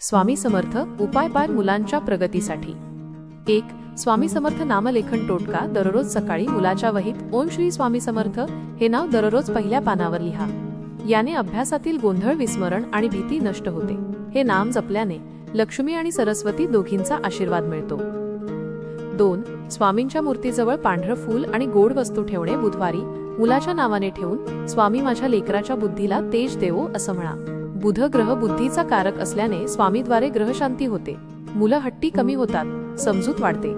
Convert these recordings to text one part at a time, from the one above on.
स्वामी समर्थ उपाय 5 मुलांच्या प्रगतीसाठी। 1. स्वामी समर्थ नामलेखन टोटका। दररोज सकाळी मुलाच्या वहीत ओम श्री स्वामी समर्थ हे नाव दररोज पहिल्या पानावर लिहा। याने अभ्यासातील गोंधळ, विस्मरण आणि भीती नष्ट होते। हे नाम जपल्याने लक्ष्मी आणि सरस्वती दोघींचा आशीर्वाद मिळतो। 2. स्वामींच्या मूर्तीजवळ पांढरं फूल आणि गोड वस्तू ठेवणे। बुधवारी मुलाच्या नावाने ठेवून स्वामी माझ्या लेकराच्या बुद्धीला तेज देवो असं म्हणा। बुध ग्रह बुद्धीचा कारक असल्याने स्वामीद्वारे ग्रहशांती होते, मुलं हट्टी कमी होतात, समजूत वाढते।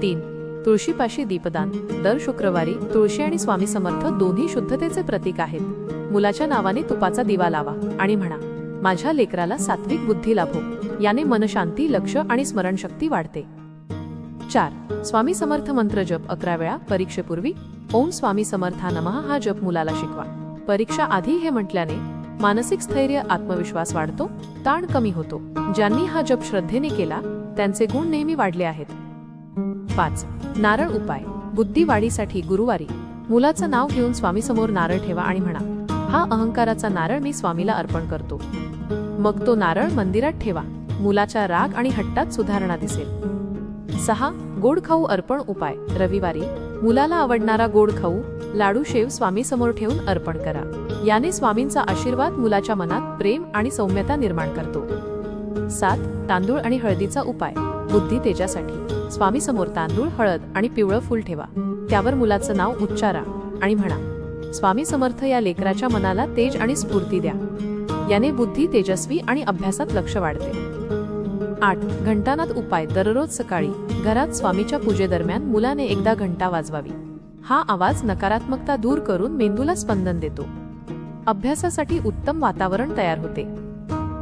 3. तुळशीपाशी दीपदान। दर शुक्रवारी तुळशी आणि स्वामी समर्थ दोन्ही शुद्धतेचे प्रतीक आहेत। मुलाच्या नावाने तुपाचा दिवा लावा आणि म्हणा, माझ्या लेकराला सात्विक बुद्धी लाभो। याने मनशांती, लक्ष आणि स्मरणशक्ती वाढते। 4. स्वामी समर्थ मंत्र जप 11 वेळा। परीक्षेपूर्वी ओम स्वामी समर्था नमः हा जप मुलाला शिकवा। परीक्षा आधी हे म्हटल्याने मानसिक स्थैर्य, आत्मविश्वास वाढतो, ताण कमी होतो। ज्यांनी हा जप श्रद्धेने केला त्यांचे गुण नेहमी वाढले आहेत। 5. नारळ उपाय। बुद्धी वाढीसाठी गुरुवारी मुलाचं नाव घेऊन स्वामी समोर नारळ ठेवा आणि म्हणा, हा अहंकाराचा नारळ मी स्वामीला अर्पण करतो। मग तो नारळ मंदिरात ठेवा। मुलाच्या राग आणि हट्टात सुधारणा दिसेल। 6. गोड खाऊ अर्पण उपाय। रविवारी मुलाला आवडणारा गोड खाऊ, लाडू, शेव स्वामी समोर ठेवून अर्पण करा। याने स्वामींचा आशीर्वाद मुलाच्या मनात प्रेम आणि सौम्यता निर्माण करतो। 7. तांदूळ आणि हळदीचा उपाय। बुद्धी तेजासाठी स्वामी समोर तांदूळ, हळद आणि पिवळं फूल ठेवा। त्यावर मुलाचं नाव उच्चारा आणि म्हणा, स्वामी समर्थ या लेकराच्या मनाला तेज आणि स्फूर्ती द्या। याने बुद्धी तेजस्वी आणि अभ्यासात लक्ष वाढते। 8. घंटानाद उपाय। दररोज सकाळी घरात स्वामीच्या पूजेदरम्यान मुलाने एकदा घंटा वाजवावी। हा आवाज नकारात्मकता दूर करून मेंदूला स्पंदन देतो। अभ्यासासाठी उत्तम वातावरण तयार होते।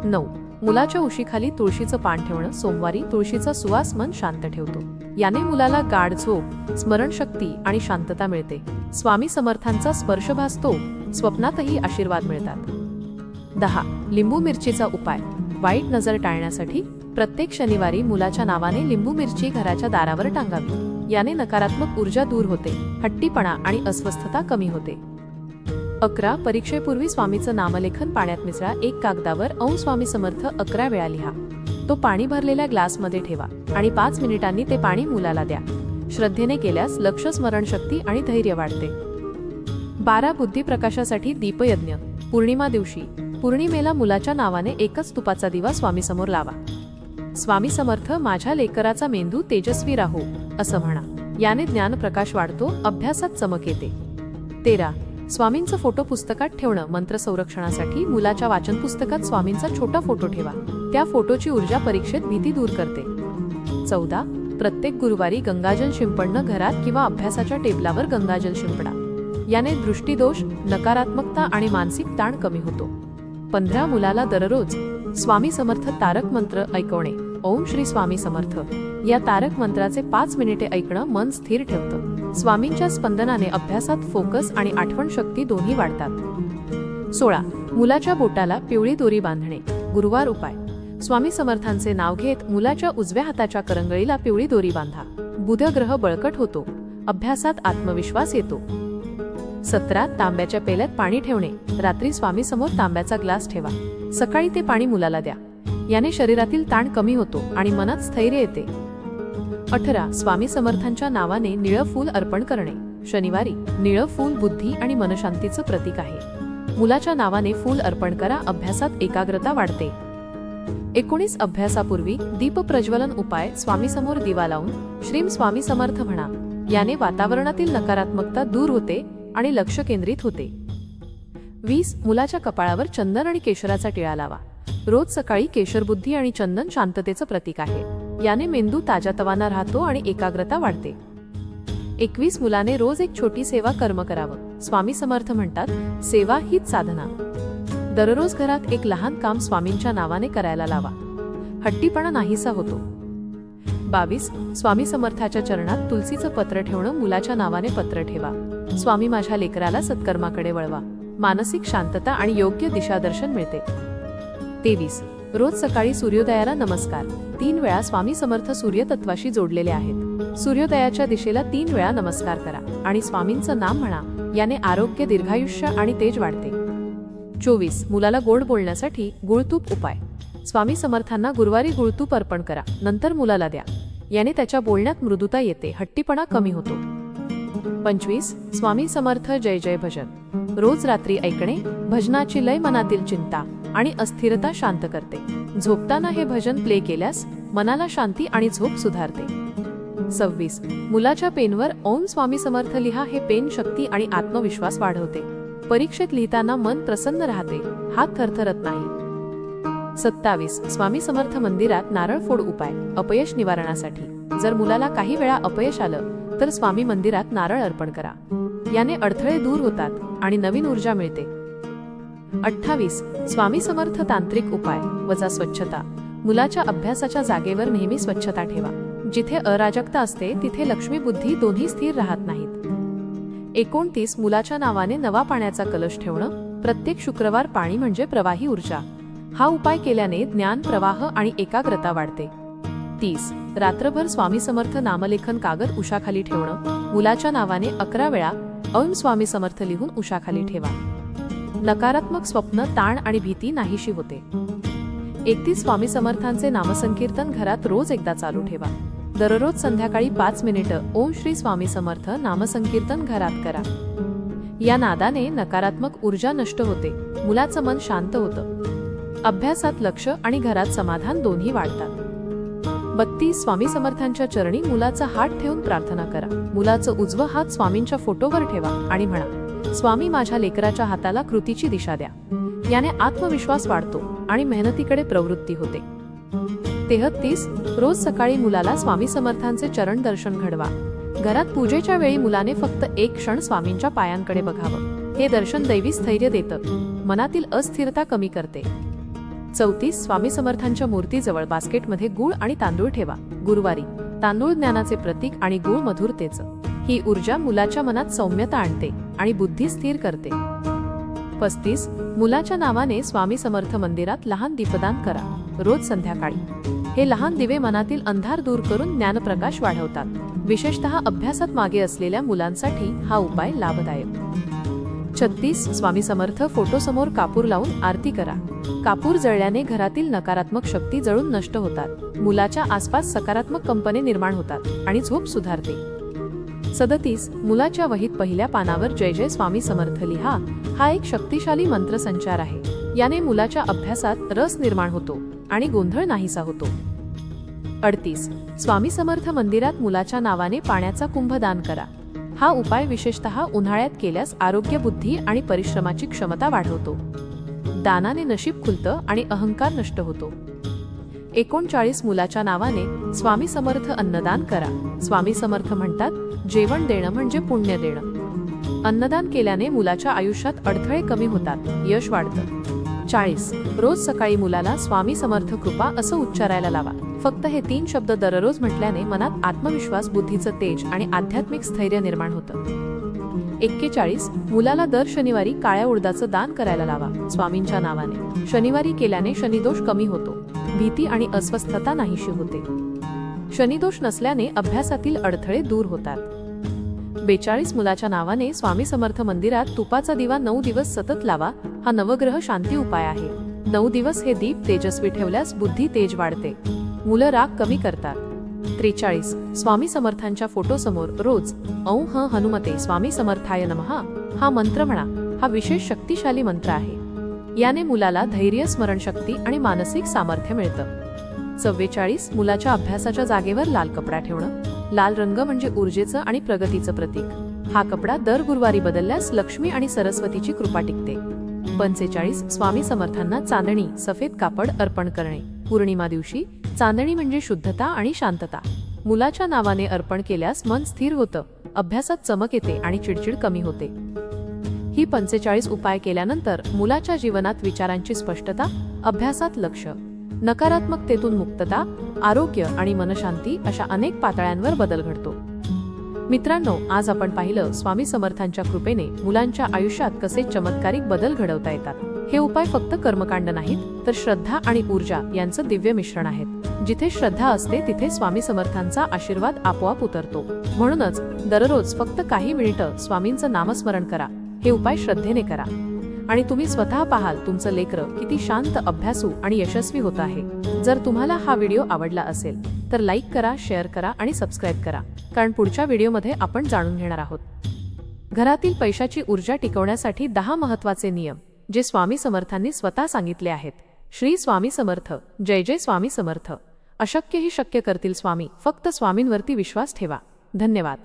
9. मुलाच्या उशीखाली तुळशीचं पान ठेवणं। सोमवारी तुळशीचा सुवास मन शांत ठेवतो। याने मुलाला गाढ झोप, स्मरणशक्ती आणि शांतता मिळते। स्वामी समर्थांचा स्पर्श भासतो, स्वप्नातही आशीर्वाद मिळतात। 10. लिंबू मिरचीचा उपाय। वाईट नजर टाळण्यासाठी प्रत्येक शनिवारी मुलाच्या नावाने लिंबू मिरची घराच्या दारावर टांगावी। याने नकारात्मक ऊर्जा दूर होते, हट्टीपणा आणि अस्वस्थता कमी होते। 11. परीक्षेपूर्वी स्वामीचं नामलेखन पाण्यात मिसळा। एक कागदावर ओम स्वामी समर्थ 11 वेळा लिहा। तो पाणी भरलेल्या ग्लासमध्ये ठेवा आणि 5 मिनिटांनी ते पाणी मुलाला द्या। श्रद्धेने केल्यास लक्ष, स्मरणशक्ती आणि धैर्य वाढते। 12. बुद्धिप्रकाशासाठी दीपयज्ञ। पौर्णिमा दिवशी पौर्णिमेला मुलाच्या नावाने एकच तुपाचा दिवा स्वामी समोर लावा। स्वामी समर्थ माझ्या लेकराचा मेंदू तेजस्वी राहो असं म्हणा। याने ज्ञानप्रकाश वाढतो, अभ्यासात चमक येते। 13. स्वामींचं फोटो पुस्तकात ठेवणं। मंत्र संरक्षणासाठी मुलाच्या वाचन पुस्तकात स्वामींचा छोटा फोटो ठेवा। त्या फोटोची ऊर्जा परीक्षेत भीती दूर करते। 14. प्रत्येक गुरुवारी गंगाजल शिंपडणं। घरात किंवा अभ्यासाच्या टेबलावर गंगाजल शिंपडा। याने दृष्टिदोष, नकारात्मकता आणि मानसिक ताण कमी होतो। 15. मुलाला दररोज स्वामी समर्थ तारक मंत्र ऐकवणे। ओम श्री स्वामी समर्थ या तारक मंत्राचे 5 मिनिटे ऐकणं मन स्थिर ठेवतं। स्वामींच्या स्पंदनाने अभ्यासात फोकस आणि आठवण शक्ती दोन्ही वाढतात। 16. मुलाच्या बोटाला पिवळी दोरी बांधणे। गुरुवार उपाय। स्वामी समर्थांचे नाव घेत मुलाच्या उजव्या हाताच्या करंगळीला पिवळी दोरी बांधा। बुध ग्रह बळकट होतो, अभ्यासात आत्मविश्वास येतो। 17. तांब्याच्या पेल्यात पाणी ठेवणे। रात्री स्वामी समोर तांब्याचा ग्लास ठेवा। सकाळी ते पाणी मुलाला द्या। याने शरीरातील ताण कमी होतो आणि मनात स्थैर्य येते। 18. स्वामी समर्थांच्या नावाने निळं फूल अर्पण करणे। शनिवारी निळं फूल बुद्धी आणि मनशांतीचं प्रतीक आहे। मुलाच्या नावाने फूल अर्पण करा, अभ्यासात एकाग्रता वाढते। 19. अभ्यासापूर्वी दीप प्रज्वलन उपाय। स्वामी समोर दिवा लावून श्रीम स्वामी समर्थ म्हणा। याने वातावरणातील नकारात्मकता दूर होते आणि लक्ष केंद्रित होते। 20. मुलाच्या कपाळावर चंदन आणि केशराचा टिळा लावा। रोज सकाळी केशर बुद्धी आणि चंदन शांततेचं प्रतीक आहे। याने मेंदू ताजातवाना राहतो आणि एकाग्रता वाढते। 21. मुलाने रोज एक छोटी सेवा कर्म करावं। स्वामी समर्थ म्हणतात, सेवा हीच साधना। दररोज घरात एक लहान काम स्वामींच्या नावाने करायला लावा। हट्टीपणा नाहीसा होतो। 22. स्वामी समर्थाच्या चरणात तुलसीचं पत्र ठेवणं। मुलाच्या नावाने पत्र ठेवा। स्वामी माझ्या लेकराला सत्कर्माकडे वळवा। मानसिक शांतता आणि योग्य दिशादर्शन मिळते। 23. रोज सकाळी सूर्योदयाला नमस्कार। 3 वेळा स्वामी समर्थ सूर्यतत्वाशी जोडलेले आहेत। सूर्योदयाच्या दिशेला 3 वेळा नमस्कार करा आणि स्वामींचं नाम म्हणा। याने आरोग्य, दीर्घायुष्य आणि तेज वाढते। 24. मुलाला गोड बोलण्यासाठी गुळतूप उपाय। स्वामी समर्थांना गुरुवारी गुळतूप अर्पण करा, नंतर मुलाला द्या. याने त्याच्या बोलण्यात मृदुता येते, हट्टीपणा कमी होतो. 25. स्वामी समर्थ जय जय भजन. रोज रात्री ऐकणे. भजनाची लय मनातील चिंता आणि अस्थिरता शांत करते. झोपताना हे भजन प्ले केल्यास मनाला शांती आणि झोप सुधारते. 26. मुलाच्या पेनवर ओम स्वामी समर्थ लिहा. हे पेन शक्ती आणि आत्मविश्वास वाढवते. परीक्षेत लिहिताना मन प्रसन्न राहते, हात थरथरत नाही. 27. स्वामी समर्थ मंदिरात नारळ फोड उपाय. अपयश निवारणासाठी. जर मुलाला काही वेळा अपयश आलं तर स्वामी मंदिरात नारळ अर्पण करा. याने अडथळे दूर होतात आणि नवीन ऊर्जा मिळते. 28. स्वामी समर्थ तांत्रिक उपाय. वजा स्वच्छता. मुलाच्या अभ्यासाच्या जागेवर नेहमी स्वच्छता ठेवा. जिथे अराजकता असते तिथे लक्ष्मी बुद्धी दोन्ही स्थिर राहत नाहीत. 29. मुलाच्या नावाने नवा पाण्याचा कलश ठेवणं. प्रत्येक शुक्रवार पाणी म्हणजे प्रवाही ऊर्जा. हा उपाय केल्याने ज्ञान प्रवाह आणि एकाग्रता वाढते. 30. रात्रभर स्वामी समर्थ नामलेखन कागद उशाखाली ठेवणं. मुलाच्या नावाने 11 वेळा ओम स्वामी समर्थ लिहून उशाखाली ठेवा. नकारात्मक स्वप्न, ताण आणि भीती नाहीशी होते. 31. स्वामी समर्थांचे नामसंकीर्तन घरात रोज एकदा चालू ठेवा. दररोज संध्याकाळी 5 मिनिटं ओम श्री स्वामी समर्थ नामसंकीर्तन घरात करा. या नादाने नकारात्मक ऊर्जा नष्ट होते, मुलाचं मन शांत होतं. अभ्यासात लक्ष आणि घरात समाधान दोन्ही वाढतात. 32. स्वामी समर्थांच्या चरणी मुलाचा हात ठेवून प्रार्थना करा. मुलाचं उजवं हात स्वामींच्या फोटोवर ठेवा आणि म्हणा, स्वामी माझ्या लेकराच्या हाताला कृतीची दिशा द्या. याने आत्मविश्वास वाढतो आणि मेहनतीकडे प्रवृत्ती होते. 33. रोज सकाळी मुलाला स्वामी समर्थांचे चरण दर्शन घडवा. घरात पूजेच्या वेळी मुलाने फक्त एक क्षण स्वामींच्या पायांकडे बघावं. हे दर्शन दैवी स्थैर्य देतं, मनातील अस्थिरता कमी करते. 34. स्वामी समर्थांच्या मूर्तीजवळ बास्केटमध्ये गूळ आणि तांदूळ ठेवा. गुरुवारी तांदूळ ज्ञानाचे प्रतीक आणि गूळ मधुरतेचं. ही ऊर्जा मुलाच्या मनात सौम्यता आणते आणि बुद्धी स्थिर करते. 35. मुलाच्या नावाने स्वामी समर्थ मंदिरात लहान दीपदान करा. रोज संध्याकाळी. हे लहान दिवे मनातील अंधार दूर करून ज्ञानप्रकाश वाढवतात. विशेषतः अभ्यासात मागे असलेल्या मुलांसाठी हा उपाय लाभदायक. 36. स्वामी समर्थ फोटोसमोर कापूर लावून आरती करा. कापूर जळल्याने घरातील नकारात्मक शक्ती जळून नष्ट होतात. मुलाच्या आसपास सकारात्मक कंपने निर्माण होतात आणि झोप सुधारते. 37. मुलाच्या वहीत पहिल्या पानावर जय जय स्वामी समर्थ लिहा. हा एक शक्तिशाली मंत्रसंचार आहे. याने मुलाच्या अभ्यासात रस निर्माण होतो आणि गोंधळ नाहीसा होतो. 38. स्वामी समर्थ मंदिरात मुलाच्या नावाने पाण्याचा कुंभ दान करा. हा उपाय विशेषतः उन्हाळ्यात केल्यास आरोग्य, बुद्धी आणि परिश्रमाची क्षमता वाढवतो. दानाने नशीब खुलतं आणि अहंकार नष्ट होतो. 39. मुलाच्या नावाने स्वामी समर्थ अन्नदान करा. स्वामी समर्थ म्हणतात, जेवण देणं म्हणजे पुण्य देणं. अन्नदान केल्याने मुलाच्या आयुष्यात अडथळे कमी होतात, यश वाढतं. 40. रोज सकाळी मुलाला स्वामी समर्थ कृपा असं उच्चारायला लावा. फक्त हे 3 शब्द दररोज म्हटल्याने मनात आत्मविश्वास, बुद्धीचं तेज आणि आध्यात्मिक स्थैर्य निर्माण होतं. 41. मुलाला दर शनिवारी काळ्या उडदाचं दान करायला लावा. स्वामींच्या नावाने. शनिवारी केल्याने शनिदोष कमी होतो. भीती आणि अस्वस्थता नाहीशी होते. शनिदोष नसल्याने अभ्यासातील अडथळे दूर होतात. 42. मुलाच्या नावाने स्वामी समर्थ मंदिरात तुपाचा दिवा 9 दिवस सतत लावा. हा नवग्रह शांती उपाय आहे. 9 दिवस हे दीप तेजस्वी ठेवल्यास बुद्धी तेज वाढते. मुलं राग कमी करतात. 43. स्वामी समर्थांच्या फोटोसमोर रोज ओम हनुमते स्वामी समर्थाय नमः हा मंत्र म्हणा. हा विशेष शक्तिशाली मंत्र आहे. याने मुलाला धैर्य, स्मरणशक्ती आणि मानसिक सामर्थ्य मिळतं. 44. मुलाच्या अभ्यासाच्या जागेवर लाल कपडा ठेवणं. लाल रंग म्हणजे ऊर्जेचं आणि प्रगतीचं प्रतीक. हा कपडा दर गुरुवारी बदलल्यास लक्ष्मी आणि सरस्वतीची कृपा टिकते. 45. स्वामी समर्थांना चांदणी, सफेद कापड अर्पण करणे. पौर्णिमा दिवशी चांदणी म्हणजे शुद्धता आणि शांतता. मुलाच्या नावाने अर्पण केल्यास मन स्थिर होतं, अभ्यासात चमक येते आणि चिडचिड कमी होते. ही 45 उपाय केल्यानंतर मुलाच्या जीवनात विचारांची स्पष्टता, अभ्यासात लक्ष, नकारात्मकतेतून मुक्तता, आरोग्य आणि मनशांती अशा अनेक पातळ्यांवर बदल घडतो. मित्रांनो, आज आपण पाहिलं स्वामी समर्थांच्या कृपेने मुलांच्या आयुष्यात कसे चमत्कारिक बदल घडवता येतात. हे उपाय फक्त कर्मकांड नाहीत, तर श्रद्धा आणि ऊर्जा यांचं दिव्य मिश्रण आहेत. जिथे श्रद्धा असते तिथे स्वामी समर्थांचा आशीर्वाद आपोआप उतरतो. म्हणूनच दररोज फक्त काही मिनिटं स्वामींचं नामस्मरण करा. हे उपाय श्रद्धेने करा आणि तुम्ही स्वतः पाहाल तुमचं लेकरं किती शांत, अभ्यासू आणि यशस्वी होत आहे। जर तुम्हाला हा व्हिडिओ आवडला असेल तर लाईक करा, शेअर करा आणि सबस्क्राईब करा, कारण पुढच्या व्हिडिओमध्ये आपण जाणून घेणार आहोत घरातील पैशाची ऊर्जा टिकवण्यासाठी 10 महत्त्वाचे नियम, जे स्वामी समर्थांनी स्वतः सांगितले आहेत। श्री स्वामी समर्थ। जय जय स्वामी समर्थ। अशक्य ही शक्य करतील स्वामी, फक्त स्वामींवरती विश्वास ठेवा। धन्यवाद।